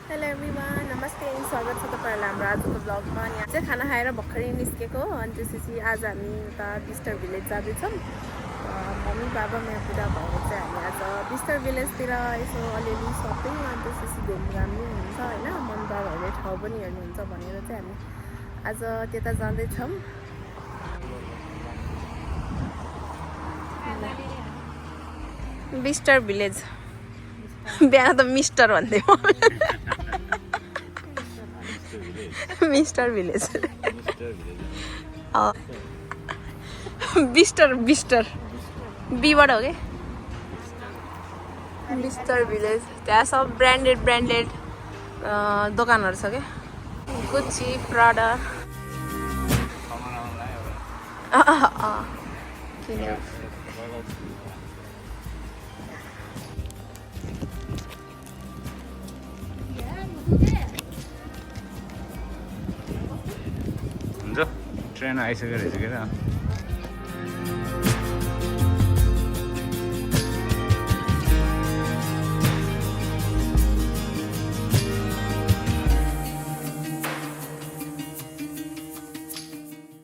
Hello everyone, नमस्ते, स्वागत छ तपाईँहरूलाई हाम्रो आजको ब्लगमा। यहाँ चाहिँ खाना खाएर भर्खरै निस्केको हो। अनि त्यसपछि आज हामी उता बिस्टर भिलेज जाँदैछौँ। मम्मी बाबा मेरो बुढा भएको चाहिँ हामी आज बिस्टर भिलेजतिर यसो अलिअलि सपिङ अनि त्यसपछि घुमघाम पनि हुन्छ होइन, मम्मी बाबाहरूले ठाउँ पनि हेर्नुहुन्छ भनेर चाहिँ हामी आज त्यता जाँदैछौँ। बिस्टर भिलेज बिहान त मिस्टर भन्दै मिस्टर भिलेज बिस्टर बिस्टर बीबाट हो कि बिस्टर भिलेज। त्यहाँ सब ब्रान्डेड दोकानहरू छ क्या, गुच्ची, प्राडा किन्यो। ट्रेन आइसक्यो रहेछ क्या।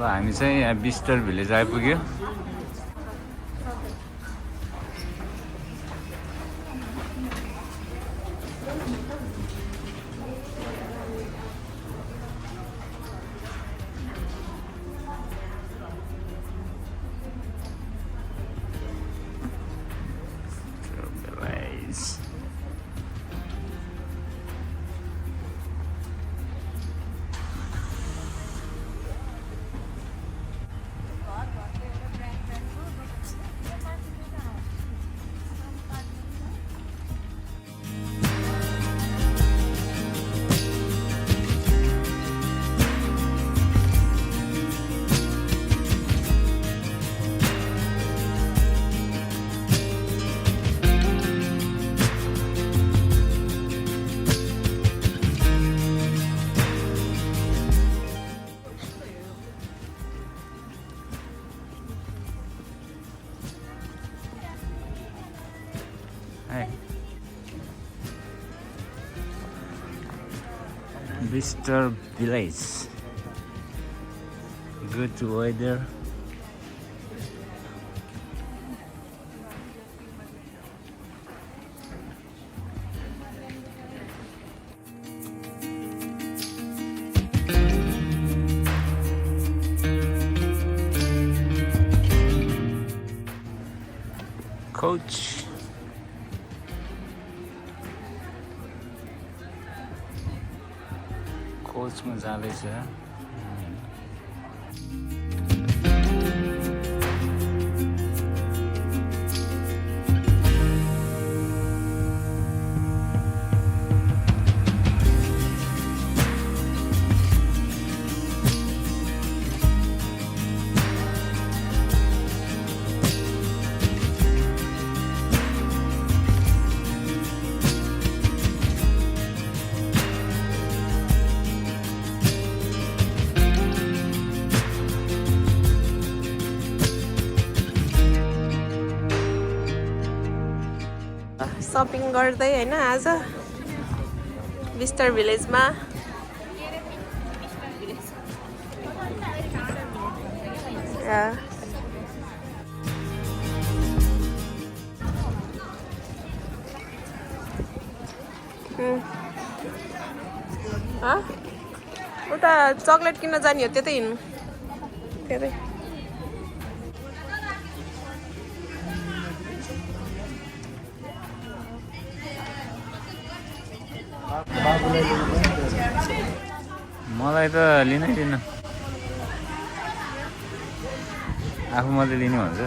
हामी चाहिँ यहाँ बिस्टर भिलेज आइपुग्यो। Bister Village. Good weather. Coach. कोचमा जाँदैछ। सपिङ गर्दै होइन आज बिस्टर भिलेजमा। उता चक्लेट किन्न जाने हो, त्यतै हिँड्नु, त्यतै। मलाई त लिनै दिनु, आफू मात्रै लिने भन्छ।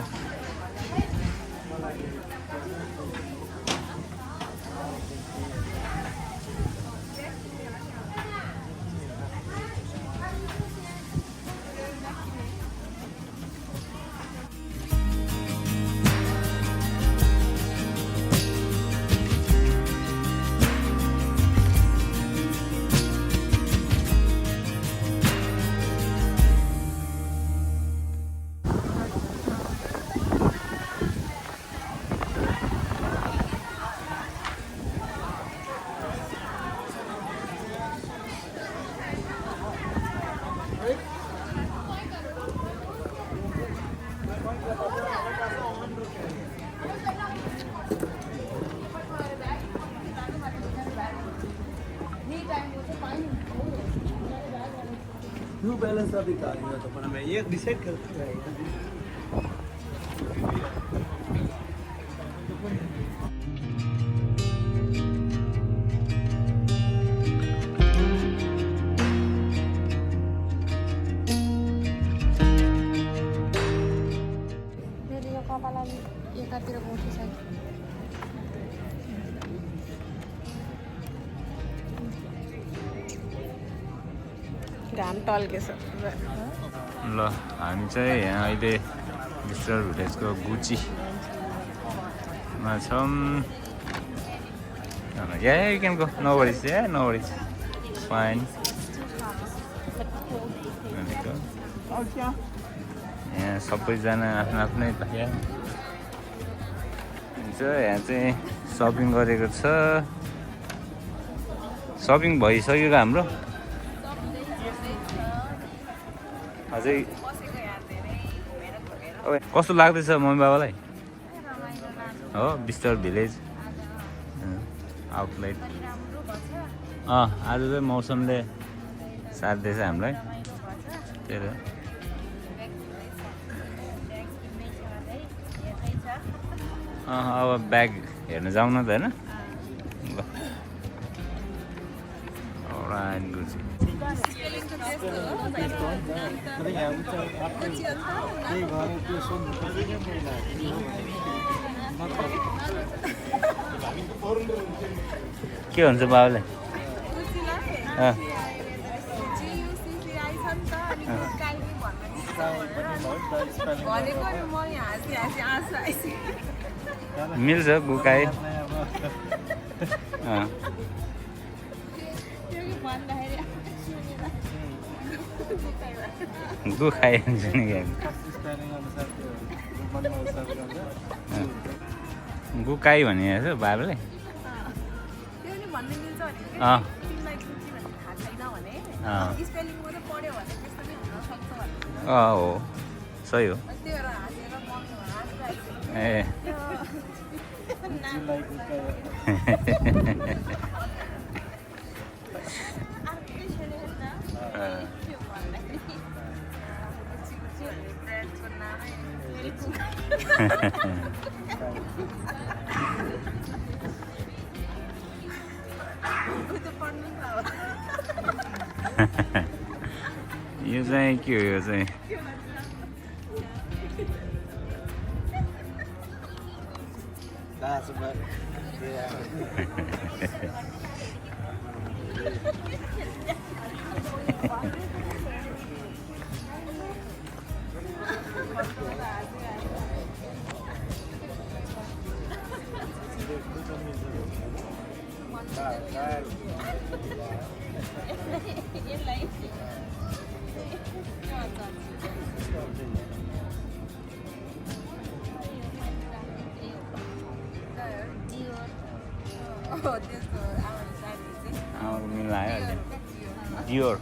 बैलेंस अभी करेंगे तो पर मैं ये डिसाइड करता हूँ मेरो यो कपाल अलि एकातिर उठेको छ घाम टल्केछ ल हामी चाहिँ यहाँ अहिले मिस्टर भिलेजको गुचीमा छौँ yeah you can go no worries yeah no worries fine यहाँ सबैजना आफ्नो आफ्नै यहाँ चाहिँ सपिङ गरेको छ सपिङ भइसक्यो हाम्रो अझै कस्तो लाग्दैछ मम्मी बाबालाई हो मिस्टर भिलेज आउटलेट आज चाहिँ मौसमले साथ दिएछ हामीलाई त्यही त अब ब्याग हेर्न जाउँ न त होइन ल राइट गुची के हुन्छ बाबालाई मिल्छ गुकाई गुकाई हुन्छ नि गुकाई भनिएको छ बाबाले हो सही हो ए यो चाहिँ के हो यो चाहिँ मिलायो डियोर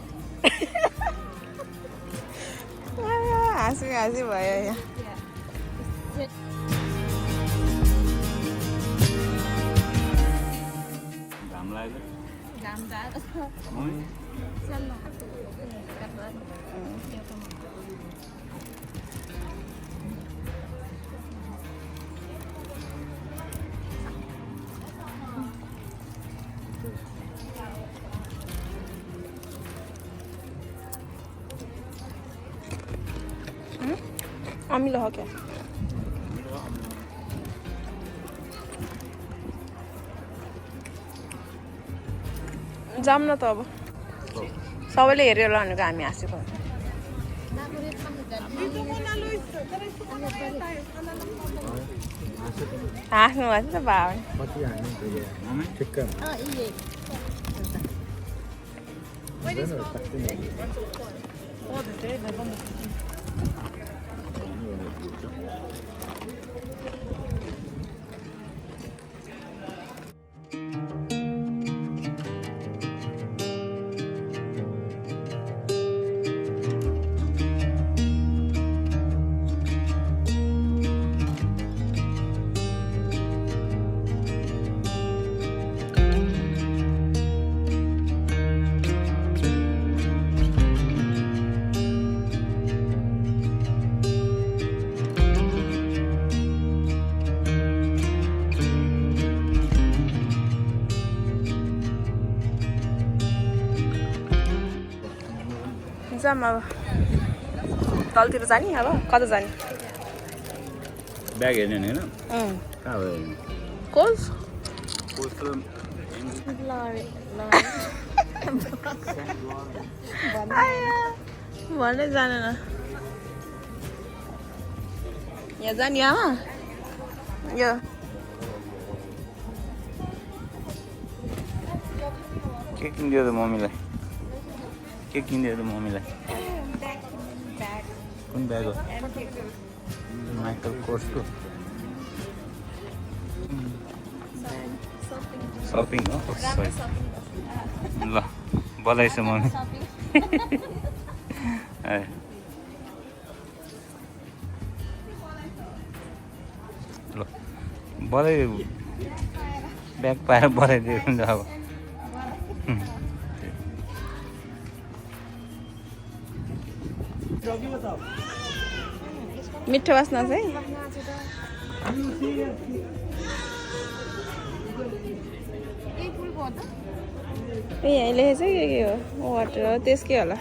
हाँसी हाँसी भयो यहाँ घाम लाग्यो अमिलो हो क्या जाऊँ न त अब सबैले हेरेर भनेको हामी हाँसेको हाँस्नु भएको छ बाबा जाम अब तलतिर जाने अब कता जाने ब्याग हेर्ने होइन कहाँ हो हेर्ने कोस कस्तो भन्दै जानेन यहाँ जाने आमा यो के किनिदियो त मम्मीलाई के किनिदियो त मम्मीलाई कुन ब्याग हो माइकल कोर्सको सपिङ हो ल बधाई छ मम्मी ल बधाई ब्याग पाएर बधाइदिएको हुन्छ अब मिठो बास्ना चाहिँ ए यहाँ लेखेको छ के हो वाटर हो त्यसकै होला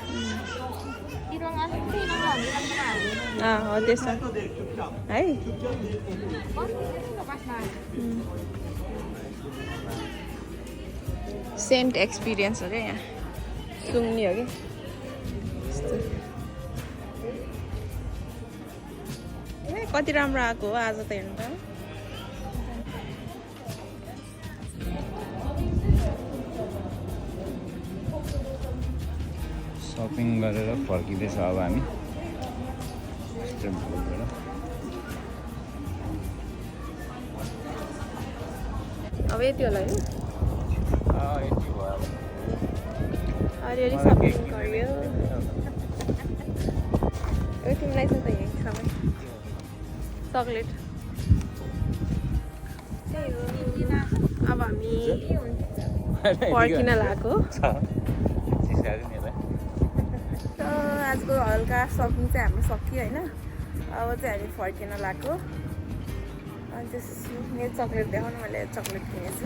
हो त्यसमा है सेन्ट एक्सपिरियन्स हो क्या यहाँ सुङ्नी हो कि कति राम्रो आएको हो आज त हेर्नु त सपिङ गरेर फर्किँदैछ अब हामी अब यति होला है यति भयो अब अलिअलि सपिङ गऱ्यो तिमीलाई छ त यहीँ सबै चक्लेट अब हामी फर्किन लागेको आजको हल्का सपिङ चाहिँ हाम्रो सकियो होइन अब चाहिँ हामी फर्किन लागेको अनि त्यसपछि मेरो चक्लेट देखाउनु मैले चक्लेट किनेछु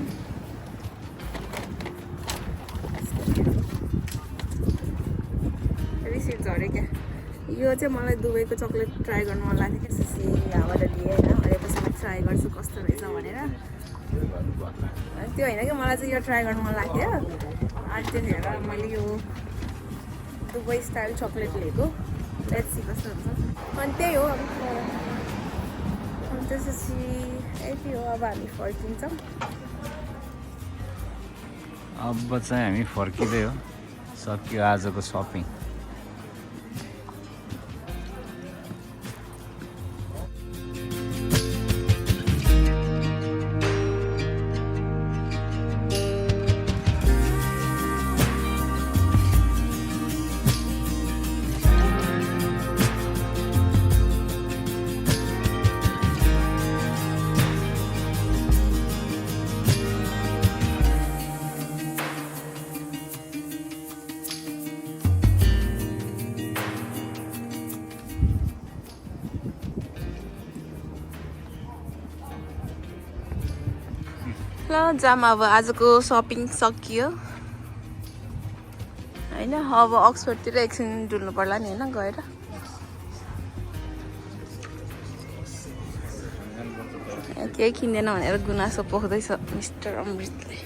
रिसिभ झऱ्यो क्या यो चाहिँ मलाई दुबईको चक्लेट ट्राई गर्नु मन लाग्थ्यो क्या त्यसपछि यहाँबाट लिएँ होइन हरेपछि म ट्राई गर्छु कस्तो रहेछ भनेर त्यो होइन कि मलाई चाहिँ यो ट्राई गर्नु मन लाग्थ्यो अनि त्यतिखेर मैले यो दुबई स्टाइल चक्लेट लिएको लेट्स सी कस्तो हुन्छ अनि त्यही हो अब अनि त्यसपछि यति हो अब हामी फर्किन्छौँ अब चाहिँ हामी फर्किँदै हो सकियो आजको सपिङ ल जाम अब आजको सपिङ सकियो होइन अब अक्सफोर्डतिर एकछिन डुल्नु पर्ला नि होइन गएर केही किन्दैन भनेर गुनासो पोख्दैछ मिस्टर अमृतले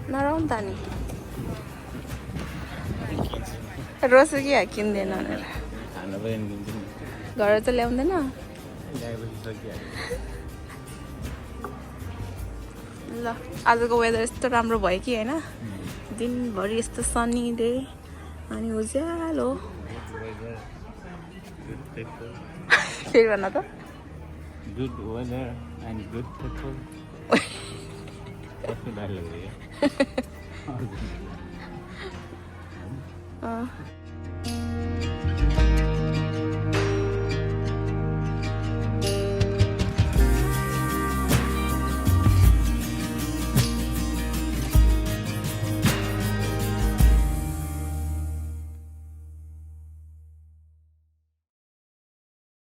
नराउँ त नि रोस कि किन्दैन भनेर घर चाहिँ ल्याउँदैन ल आजको वेदर यस्तो राम्रो भयो कि होइन दिनभरि यस्तो सनी डे अनि उज्यालो फेरि भन त good weather and good people कस्तो डायलग हो